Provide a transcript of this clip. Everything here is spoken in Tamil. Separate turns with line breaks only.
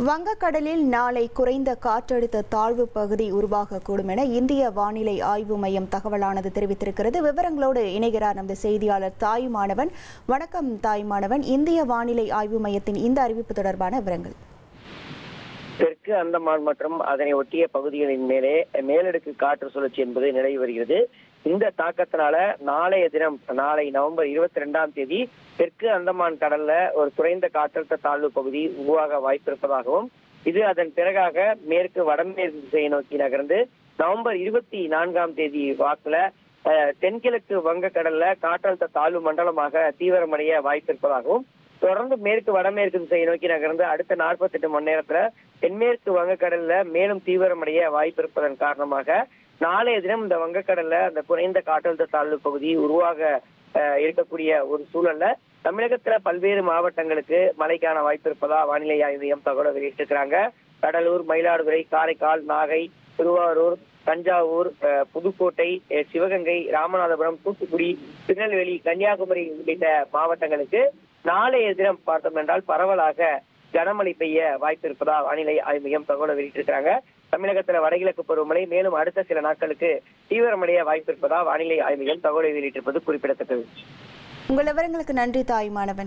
வங்கக்கடலில் நாளை குறைந்த காற்றழுத்த தாழ்வு பகுதி உருவாகக்கூடும் என இந்திய வானிலை ஆய்வு மையம் தகவலானது தெரிவித்திருக்கிறது. விவரங்களோடு இணைகிறார் நமது செய்தியாளர் தாயுமானவன். வணக்கம் தாயுமானவன். இந்திய வானிலை ஆய்வு மையத்தின் இந்த அறிவிப்பு தொடர்பான விவரங்கள்.
தெற்கு அந்தமான் மற்றும் அதனை ஒட்டிய பகுதிகளின் மேலே மேலடுக்கு காற்று சுழற்சி என்பது நிலவி வருகிறது. இந்த தாக்கத்தினால நாளைய தினம், நாளை நவம்பர் 22ஆம் தேதி தெற்கு அந்தமான் கடல்ல ஒரு குறைந்த காற்றழுத்த தாழ்வு பகுதி உருவாக வாய்ப்பிருப்பதாகவும், இது அதன் பிறகாக மேற்கு வடமேற்கு திசையை நோக்கி நகர்ந்து நவம்பர் 24ஆம் தேதி வாக்குல தென்கிழக்கு வங்கக்கடல்ல காற்றழுத்த தாழ்வு மண்டலமாக தீவிரமடைய வாய்ப்பிருப்பதாகவும், தொடர்ந்து மேற்கு வடமேற்கு திசையை நோக்கி நகர்ந்து அடுத்த 48 மணி நேரத்துல தென்மேற்கு வங்கக்கடல்ல மேலும் தீவிரமடைய வாய்ப்பிருப்பதன் காரணமாக நாளைய தினம் இந்த வங்கக்கடல்ல அந்த குறைந்த காற்றழுத்த தாழ்வு பகுதி உருவாக இருக்கக்கூடிய ஒரு சூழல்ல தமிழகத்துல பல்வேறு மாவட்டங்களுக்கு மழைக்கான வாய்ப்பு இருப்பதா வானிலை ஆய்வு மையம் தகவல் வெளியிட்டிருக்கிறாங்க. கடலூர், மயிலாடுதுறை, காரைக்கால், நாகை, திருவாரூர், தஞ்சாவூர், புதுக்கோட்டை, சிவகங்கை, ராமநாதபுரம், தூத்துக்குடி, திருநெல்வேலி, கன்னியாகுமரி உள்ளிட்ட மாவட்டங்களுக்கு நாளைய தினம் பார்த்தோம் என்றால் பரவலாக கனமழை பெய்ய வாய்ப்பு இருப்பதா வானிலை ஆய்வு மையம் தகவல் வெளியிட்டிருக்கிறாங்க. தமிழகத்துல வடகிழக்கு பருவமழை மேலும் அடுத்த சில நாட்களுக்கு தீவிரமடைய வாய்ப்பு இருப்பதா வானிலை ஆய்வு மையம் தகவலை வெளியிட்டிருப்பது குறிப்பிடத்தக்கது.
உங்கள் விவரங்களுக்கு நன்றி தாயுமானவன்.